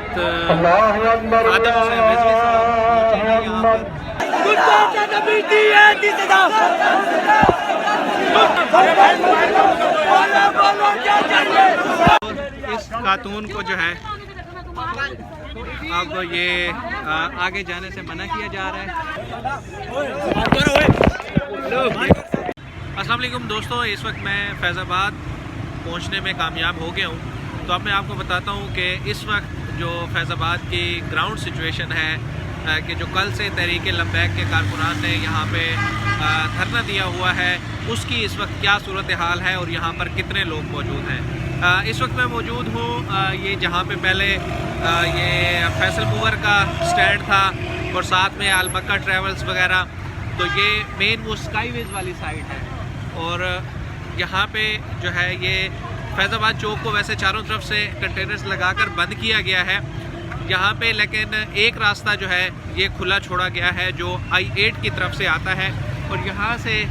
وقت خادم حسین رضوی صاحب پہنچے ہیں یہاں پر۔ اس خاتون کو جو ہے اب یہ آگے جانے سے منع کیا جا رہا ہے۔ السلام علیکم دوستو، اس وقت میں فیض آباد پہنچنے میں کامیاب ہو گیا ہوں۔ تو اب میں آپ کو بتاتا ہوں کہ اس وقت جو فیض آباد کی گراؤنڈ سچویشن ہے کہ جو کل سے تحریک لبیک کے کارکنان نے یہاں پہ دھرنا دیا ہوا ہے، اس کی اس وقت کیا صورتحال ہے اور یہاں پر کتنے لوگ موجود ہیں۔ اس وقت میں موجود ہوں یہ جہاں پہ پہلے یہ فیصل پور کا سٹینڈ تھا اور ساتھ میں البکہ ٹریولز وغیرہ، تو یہ مین وہ اسکائی ویز والی سائٹ ہے۔ اور یہاں پہ جو ہے یہ فیض آباد چوک کو ویسے چاروں طرف سے کنٹینرز لگا کر بند کیا گیا ہے یہاں پہ، لیکن ایک راستہ جو ہے یہ کھلا چھوڑا گیا ہے جو I-8 کی طرف سے آتا ہے، اور یہاں سے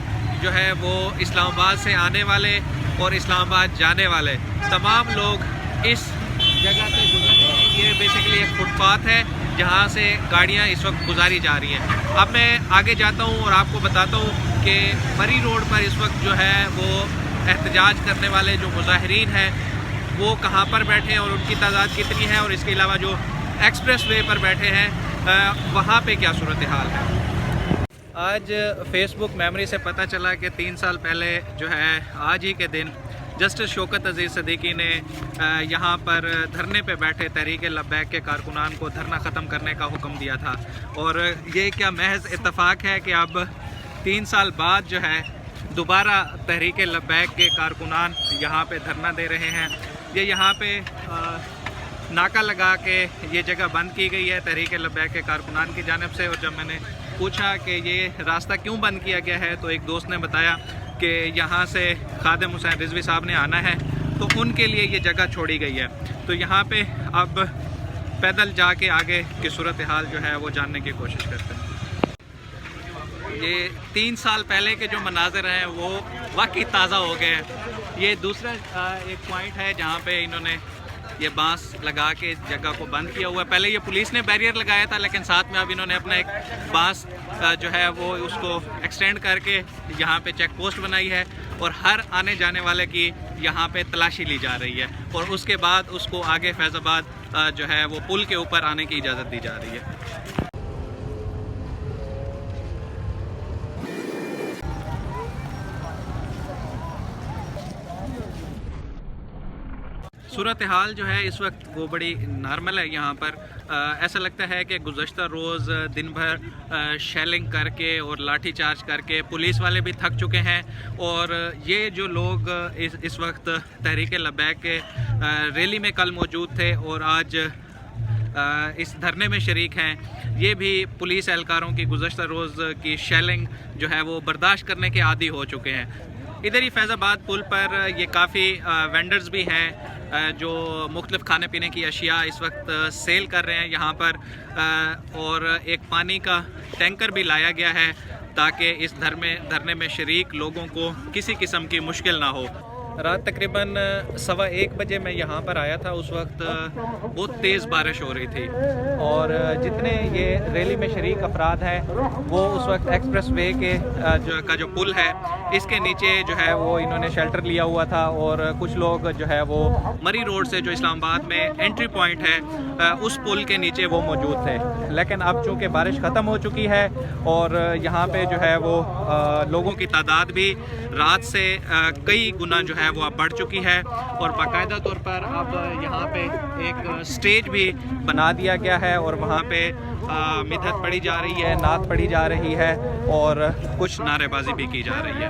جو ہے وہ اسلام آباد سے آنے والے اور اسلام آباد جانے والے تمام لوگ اس جگہ سے گزر رہے ہیں۔ یہ بیسیکلی ایک فٹ پاتھ ہے جہاں سے گاڑیاں اس وقت گزاری جا رہی ہیں۔ اب میں آگے جاتا ہوں اور آپ کو بتاتا ہوں کہ مری روڈ پر اس وقت جو ہے وہ احتجاج کرنے والے جو مظاہرین ہیں وہ کہاں پر بیٹھے ہیں اور ان کی تعداد کتنی ہے، اور اس کے علاوہ جو ایکسپریس وے پر بیٹھے ہیں وہاں پہ کیا صورتحال ہے۔ آج فیس بک میموری سے پتہ چلا کہ 3 سال پہلے جو ہے آج ہی کے دن جسٹس شوکت عزیز صدیقی نے یہاں پر دھرنے پہ بیٹھے تحریک لبیک کے کارکنان کو دھرنا ختم کرنے کا حکم دیا تھا، اور یہ کیا محض اتفاق ہے کہ اب 3 سال بعد جو ہے دوبارہ تحریک لبیک کے کارکنان یہاں پہ دھرنا دے رہے ہیں۔ یہ یہاں پہ ناکہ لگا کے یہ جگہ بند کی گئی ہے تحریک لبیک کے کارکنان کی جانب سے، اور جب میں نے پوچھا کہ یہ راستہ کیوں بند کیا گیا ہے تو ایک دوست نے بتایا کہ یہاں سے خادم حسین رضوی صاحب نے آنا ہے تو ان کے لیے یہ جگہ چھوڑی گئی ہے۔ تو یہاں پہ اب پیدل جا کے آگے کی صورتحال جو ہے وہ جاننے کی کوشش کرتے ہیں۔ یہ 3 سال پہلے کے جو مناظر ہیں وہ واقعی تازہ ہو گئے ہیں۔ یہ دوسرا ایک پوائنٹ ہے جہاں پہ انہوں نے یہ بانس لگا کے جگہ کو بند کیا ہوا ہے۔ پہلے یہ پولیس نے بیریئر لگایا تھا، لیکن ساتھ میں اب انہوں نے اپنا ایک بانس جو ہے وہ اس کو ایکسٹینڈ کر کے یہاں پہ چیک پوسٹ بنائی ہے، اور ہر آنے جانے والے کی یہاں پہ تلاشی لی جا رہی ہے، اور اس کے بعد اس کو آگے فیض آباد جو ہے وہ پل کے اوپر آنے کی اجازت دی جا رہی ہے۔ صورتحال جو ہے اس وقت وہ بڑی نارمل ہے یہاں پر۔ ایسا لگتا ہے کہ گزشتہ روز دن بھر شیلنگ کر کے اور لاٹھی چارج کر کے پولیس والے بھی تھک چکے ہیں، اور یہ جو لوگ اس وقت تحریک لبیک کے ریلی میں کل موجود تھے اور آج اس دھرنے میں شریک ہیں، یہ بھی پولیس اہلکاروں کی گزشتہ روز کی شیلنگ جو ہے وہ برداشت کرنے کے عادی ہو چکے ہیں۔ ادھر ہی فیض آباد پل پر یہ کافی وینڈرز بھی ہیں جو مختلف کھانے پینے کی اشیاء اس وقت سیل کر رہے ہیں یہاں پر، اور ایک پانی کا ٹینکر بھی لایا گیا ہے تاکہ اس دھرنے میں شریک لوگوں کو کسی قسم کی مشکل نہ ہو۔ رات تقریباً 1:15 بجے میں یہاں پر آیا تھا، اس وقت بہت تیز بارش ہو رہی تھی، اور جتنے یہ ریلی میں شریک افراد ہیں وہ اس وقت ایکسپریس وے کے جو پل ہے اس کے نیچے جو ہے وہ انہوں نے شیلٹر لیا ہوا تھا، اور کچھ لوگ جو ہے وہ مری روڈ سے جو اسلام آباد میں انٹری پوائنٹ ہے اس پل کے نیچے وہ موجود تھے، لیکن اب چونکہ بارش ختم ہو چکی ہے اور یہاں پہ جو ہے وہ لوگوں کی تعداد بھی رات سے کئی گنا جو ہے وہ اب بڑھ چکی ہے، اور باقاعدہ طور پر اب یہاں پہ ایک سٹیج بھی بنا دیا گیا ہے، اور وہاں پہ مدحت پڑھی جا رہی ہے، نعت پڑھی جا رہی ہے، اور کچھ نعرے بازی بھی کی جا رہی ہے۔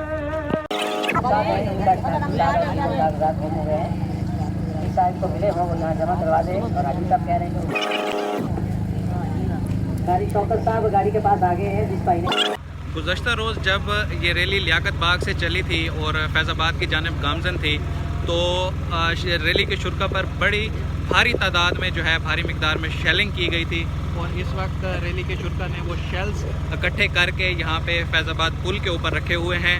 گاڑی کے پاس آگے ہیں جس پائے گزشتہ روز جب یہ ریلی لیاقت باغ سے چلی تھی اور فیض آباد کی جانب گامزن تھی تو ریلی کے شرکا پر بڑی بھاری تعداد میں جو ہے بھاری مقدار میں شیلنگ کی گئی تھی، اور اس وقت ریلی کے شرکا نے وہ شیلز اکٹھے کر کے یہاں پہ فیض آباد پل کے اوپر رکھے ہوئے ہیں۔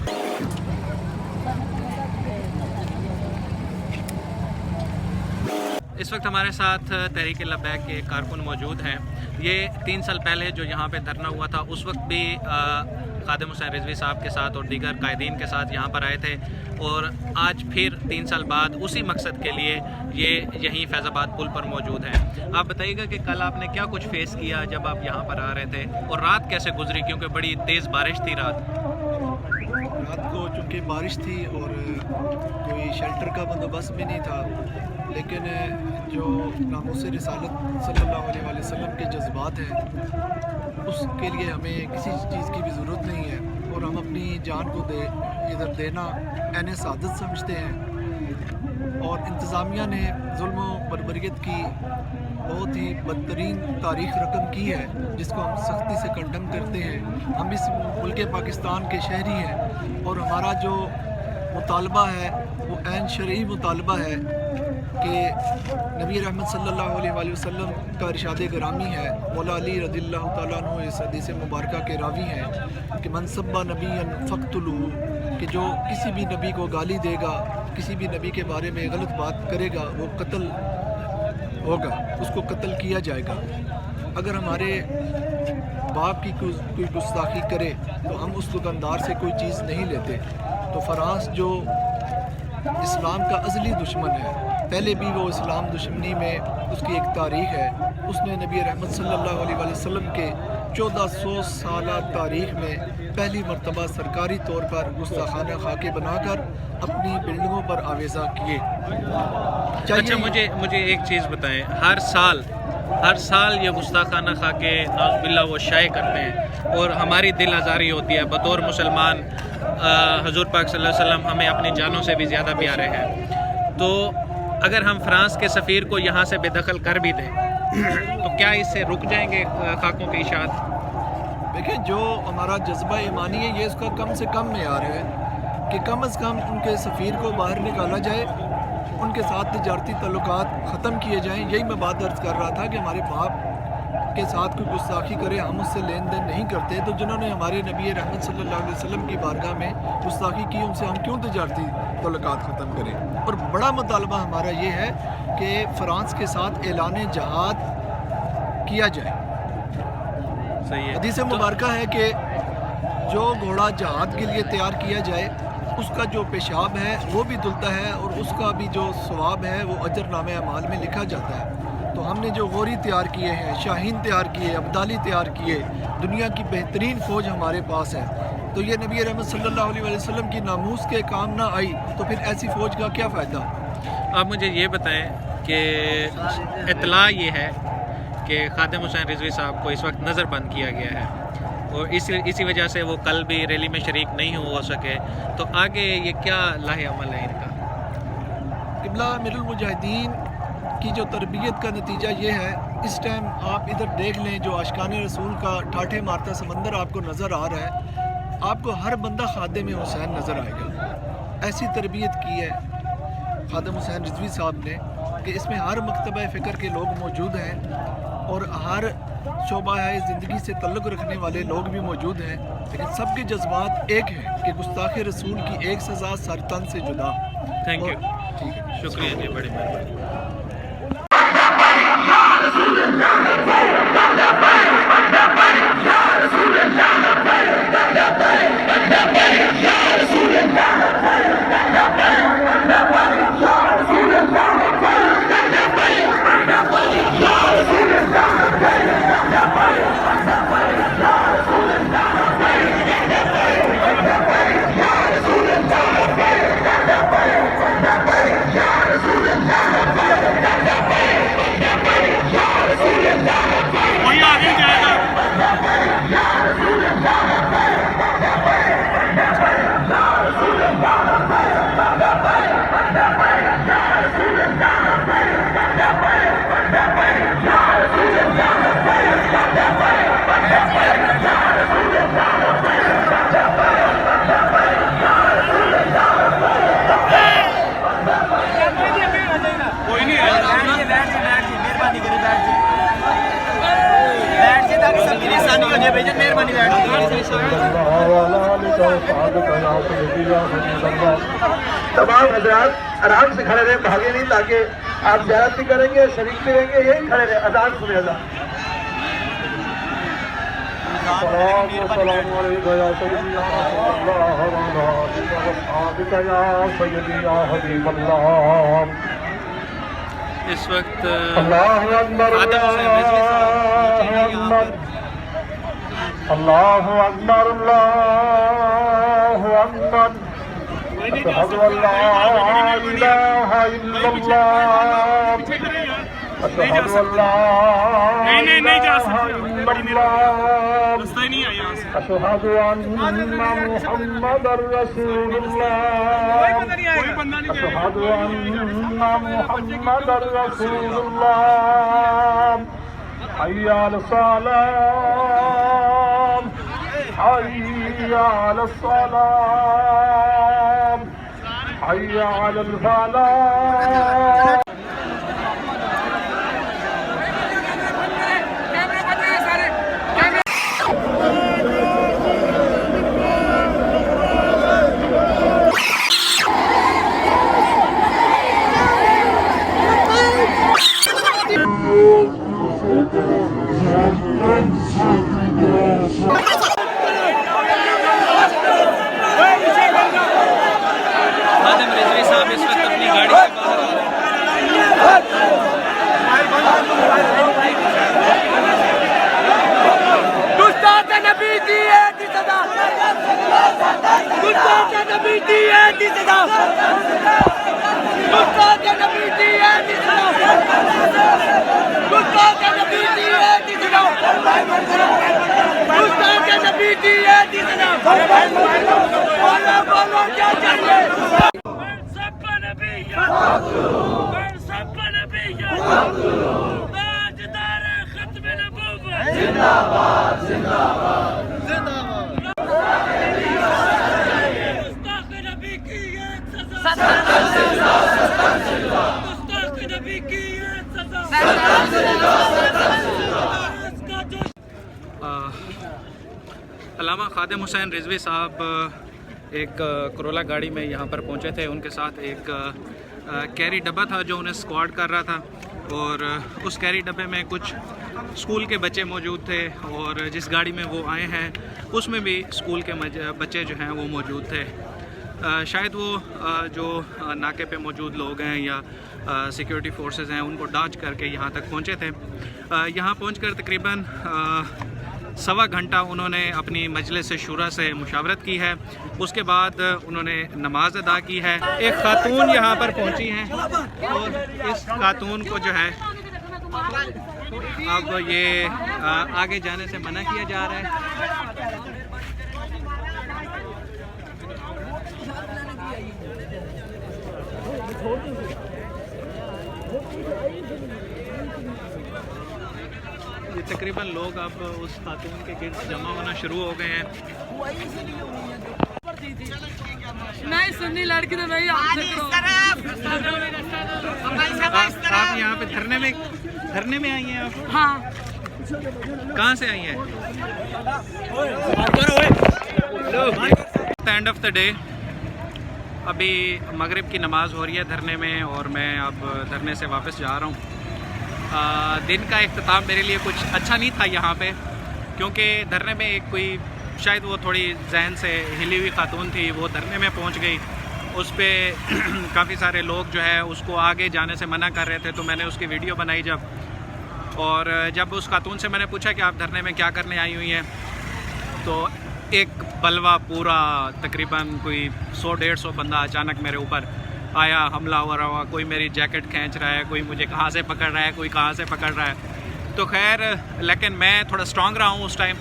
اس وقت ہمارے ساتھ تحریک لبیک کے کارکن موجود ہیں. یہ 3 سال پہلے جو یہاں پہ دھرنا ہوا تھا اس وقت بھی خادم حسین رضوی صاحب کے ساتھ اور دیگر قائدین کے ساتھ یہاں پر آئے تھے, اور آج پھر 3 سال بعد اسی مقصد کے لیے یہ یہیں فیض آباد پل پر موجود ہیں. آپ بتائیے گا کہ کل آپ نے کیا کچھ فیس کیا جب آپ یہاں پر آ رہے تھے, اور رات کیسے گزری, کیونکہ بڑی تیز بارش تھی رات کو, چونکہ بارش تھی اور کوئی شیلٹر کا بندوبست بھی نہیں تھا, لیکن جو ناموس رسالت صلی اللہ علیہ وسلم کے جذبات ہیں اس کے لیے ہمیں کسی چیز کی بھی ضرورت نہیں ہے, اور ہم اپنی جان کو ادھر دینا عین سعادت سمجھتے ہیں. اور انتظامیہ نے ظلم و بربریت کی بہت ہی بدترین تاریخ رقم کی ہے, جس کو ہم سختی سے کنڈم کرتے ہیں. ہم اس ملک پاکستان کے شہری ہیں, اور ہمارا جو مطالبہ ہے وہ عین شرعی مطالبہ ہے کہ نبی رحمت صلی اللہ علیہ وآلہ وسلم کا ارشاد گرامی ہے, مولا علی رضی اللہ تعالیٰ عنہ اس حدیث مبارکہ کے راوی ہیں کہ من سب نبیا فاقتلوہ, کہ جو کسی بھی نبی کو گالی دے گا, کسی بھی نبی کے بارے میں غلط بات کرے گا, وہ قتل ہوگا, اس کو قتل کیا جائے گا. اگر ہمارے باپ کی کوئی گستاخی کرے تو ہم اس دکاندار سے کوئی چیز نہیں لیتے. تو فرانس جو اسلام کا ازلی دشمن ہے, پہلے بھی وہ اسلام دشمنی میں اس کی ایک تاریخ ہے, اس نے نبی رحمت صلی اللہ علیہ وآلہ وسلم کے 1400 سالہ تاریخ میں پہلی مرتبہ سرکاری طور پر گستاخانہ خاکے بنا کر اپنی بلڈنگوں پر آویزہ کیے. اچھا مجھے ایک چیز بتائیں, ہر سال یہ گستاخانہ خاکے نعوذ باللہ وہ شائع کرتے ہیں, اور ہماری دل آزاری ہوتی ہے بطور مسلمان. حضور پاک صلی اللہ علیہ وسلم ہمیں اپنی جانوں سے بھی زیادہ پیارے ہیں, تو اگر ہم فرانس کے سفیر کو یہاں سے بے دخل کر بھی دیں تو کیا اس سے رک جائیں گے خاکوں کی اشاعت؟ دیکھیں, جو ہمارا جذبہ ایمانی ہے یہ اس کا کم سے کم معیار ہے کہ کم از کم ان کے سفیر کو باہر نکالا جائے, ان کے ساتھ تجارتی تعلقات ختم کیے جائیں. یہی میں بات درج کر رہا تھا کہ ہمارے باپ کے ساتھ کوئی گستاخی کرے ہم اس سے لین دین نہیں کرتے, تو جنہوں نے ہمارے نبی رحمت صلی اللہ علیہ وسلم کی بارگاہ میں گستاخی کی ان سے ہم کیوں تجارتی تعلقات ختم کریں. اور بڑا مطالبہ ہمارا یہ ہے کہ فرانس کے ساتھ اعلان جہاد کیا جائے. حدیث مبارکہ ہے کہ جو گھوڑا جہاد کے لیے تیار کیا جائے اس کا جو پیشاب ہے وہ بھی دھلتا ہے, اور اس کا بھی جو ثواب ہے وہ اجر نامہ اعمال میں لکھا جاتا ہے. تو ہم نے جو غوری تیار کیے ہیں, شاہین تیار کیے, ابدالی تیار کیے, دنیا کی بہترین فوج ہمارے پاس ہے, تو یہ نبی رحمت صلی اللہ علیہ وسلم کی ناموس کے کام نہ آئی تو پھر ایسی فوج کا کیا فائدہ؟ آپ مجھے یہ بتائیں کہ اطلاع یہ ہے کہ خادم حسین رضوی صاحب کو اس وقت نظر بند کیا گیا ہے, اور اسی وجہ سے وہ کل بھی ریلی میں شریک نہیں ہو سکے, تو آگے یہ کیا لاہ عمل ہے ان کا؟ قبلہ امیر المجاہدین کی جو تربیت کا نتیجہ یہ ہے, اس ٹائم آپ ادھر دیکھ لیں جو عاشقان رسول کا ٹھاٹھے مارتا سمندر آپ کو نظر آ رہا ہے, آپ کو ہر بندہ خادم حسین نظر آئے گا. ایسی تربیت کی ہے خادم حسین رضوی صاحب نے کہ اس میں ہر مکتبہ فکر کے لوگ موجود ہیں, اور ہر شعبہ زندگی سے تعلق رکھنے والے لوگ بھی موجود ہیں, لیکن سب کے جذبات ایک ہیں کہ گستاخ رسول کی ایک سزا سر تن سے جدا. تھینک یو, ٹھیک ہے, شکریہ جی, بڑی مہربانی. تمام حضرات آرام سے کھڑے رہے, بھاگے نہیں, تاکہ آپ زیارت بھی کریں گے، شریک بھی رہیں گے، یہی کھڑے رہے، اذان سنے اذان. السلام علیکم یا سیدی اللہ اصحابک یا سیدی یا حبیب اللہ. اس وقت اللہ اکبر اللہ اکبر اللہ اکبر. اشہد ان لا الہ الا اللہ اشہد ان لا الہ الا اللہ اشہد ان محمد رسول اللہ اشہد ان محمد رسول اللہ. حی علی الصلاة حی علی الصلاة حی علی الفلاح. خادم رضوی صاحب اس وقت اپنی گاڑی سے باہر آ رہے ہیں. گستاخ نبی کی ایک صدا گستاخ نبی کی ایک صدا گستاخ نبی کی ایک صدا گستاخ نبی کی ایک صدا گستاخ نبی کی ایک صدا. بولو بولو کیا چاہیے. سب نبی سب نبی تاجدار ختم نبوت زندہ باد زندہ باد زندہ باد. گستاخ نبی کی ایک سزا گستاخ نبی کی ایک سزا. علامہ خادم حسین رضوی صاحب ایک کرولا گاڑی میں یہاں پر پہنچے تھے. ان کے ساتھ ایک کیری ڈبہ تھا جو انہیں اسکواڈ کر رہا تھا، اور اس کیری ڈبے میں کچھ اسکول کے بچے موجود تھے، اور جس گاڑی میں وہ آئے ہیں اس میں بھی اسکول کے بچے جو ہیں وہ موجود تھے. شاید وہ جو ناکے پہ موجود لوگ ہیں یا سیکیورٹی فورسز ہیں ان کو ڈاچ کر کے یہاں تک پہنچے تھے. یہاں پہنچ کر تقریباً سوا گھنٹہ انہوں نے اپنی مجلس شورا سے مشاورت کی ہے. اس کے بعد انہوں نے نماز ادا کی ہے. ایک خاتون یہاں پر پہنچی ہیں، اور اس خاتون کو جو ہے اب یہ آگے جانے سے منع کیا جا رہا ہے. یہ تقریباً لوگ اب اس خاتون کے گرد جمع ہونا شروع ہو گئے ہیں. نہیں سنی لڑکی تو نہیں آپ یہاں پہ دھرنے میں آئی ہیں آپ؟ ہاں. کہاں سے آئی ہیں؟ اینڈ آف دا ڈے ابھی مغرب کی نماز ہو رہی ہے دھرنے میں، اور میں اب دھرنے سے واپس جا رہا ہوں. دن کا اختتام میرے لیے کچھ اچھا نہیں تھا یہاں پہ، کیونکہ دھرنے میں ایک کوئی شاید وہ تھوڑی ذہن سے ہلی ہوئی خاتون تھی، وہ دھرنے میں پہنچ گئی. اس پہ کافی سارے لوگ جو ہے اس کو آگے جانے سے منع کر رہے تھے، تو میں نے اس کی ویڈیو بنائی اور جب اس خاتون سے میں نے پوچھا کہ آپ دھرنے میں کیا کرنے آئی ہوئی ہیں، تو ایک بلوا پورا تقریباً کوئی 100-150 بندہ اچانک میرے اوپر آیا، حملہ ہو رہا ہوا. کوئی میری جیکٹ کھینچ رہا ہے، کوئی مجھے کہاں سے پکڑ رہا ہے، کوئی کہاں سے پکڑ رہا ہے. تو خیر لیکن میں تھوڑا اسٹرانگ رہا ہوں اس ٹائم،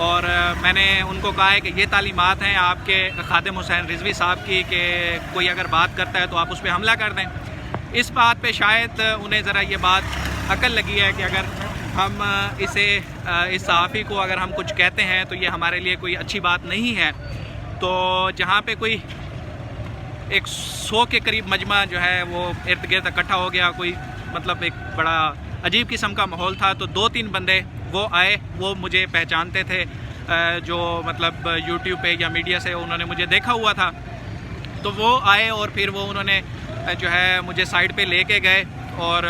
اور میں نے ان کو کہا ہے کہ یہ تعلیمات ہیں آپ کے خادم حسین رضوی صاحب کی کہ کوئی اگر بات کرتا ہے تو آپ اس پہ حملہ کر دیں. اس بات پہ شاید انہیں ذرا یہ بات عقل لگی ہے کہ اگر ہم اس صحافی کو اگر ہم کچھ کہتے ہیں تو یہ ہمارے لیے کوئی اچھی بات نہیں ہے. تو جہاں پہ کوئی 100 کے قریب مجمع جو ہے وہ ارد گرد اکٹھا ہو گیا، کوئی مطلب ایک بڑا عجیب قسم کا ماحول تھا. تو 2-3 بندے وہ آئے، وہ مجھے پہچانتے تھے، جو مطلب یوٹیوب پہ یا میڈیا سے انہوں نے مجھے دیکھا ہوا تھا. تو وہ آئے اور پھر وہ انہوں نے جو ہے مجھے سائڈ پہ لے کے گئے، اور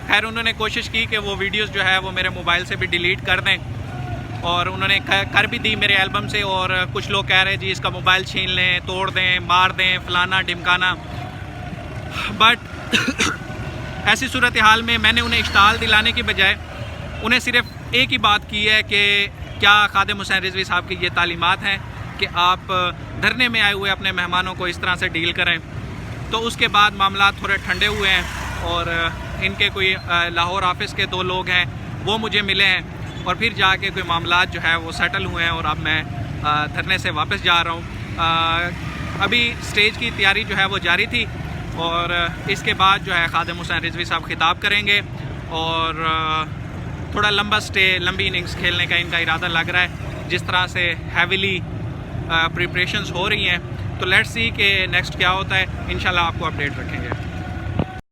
خیر انہوں نے کوشش کی کہ وہ ویڈیوز جو ہے وہ میرے موبائل سے بھی ڈیلیٹ کر دیں، اور انہوں نے کر بھی دی میرے البم سے، اور کچھ لوگ کہہ رہے جی اس کا موبائل چھین لیں، توڑ دیں، مار دیں، فلانا ڈمکانا. بٹ ایسی صورتحال میں نے انہیں اشتعال دلانے کی بجائے انہیں صرف ایک ہی بات کی ہے کہ کیا خادم حسین رضوی صاحب کی یہ تعلیمات ہیں کہ آپ دھرنے میں آئے ہوئے اپنے مہمانوں کو اس طرح سے ڈیل کریں. تو اس کے بعد معاملات تھوڑے ٹھنڈے ہوئے ہیں، اور ان کے کوئی لاہور آفس کے 2 لوگ ہیں وہ مجھے ملے ہیں، اور پھر جا کے کوئی معاملات جو ہے وہ سیٹل ہوئے ہیں، اور اب میں دھرنے سے واپس جا رہا ہوں. ابھی سٹیج کی تیاری جو ہے وہ جاری تھی، اور اس کے بعد جو ہے خادم حسین رضوی صاحب خطاب کریں گے، اور تھوڑا لمبی اننگز کھیلنے کا ان کا ارادہ لگ رہا ہے، جس طرح سے ہیویلی پریپریشنز ہو رہی ہیں. تو لیٹس سی کہ نیکسٹ کیا ہوتا ہے. انشاءاللہ آپ کو اپڈیٹ رکھیں گے.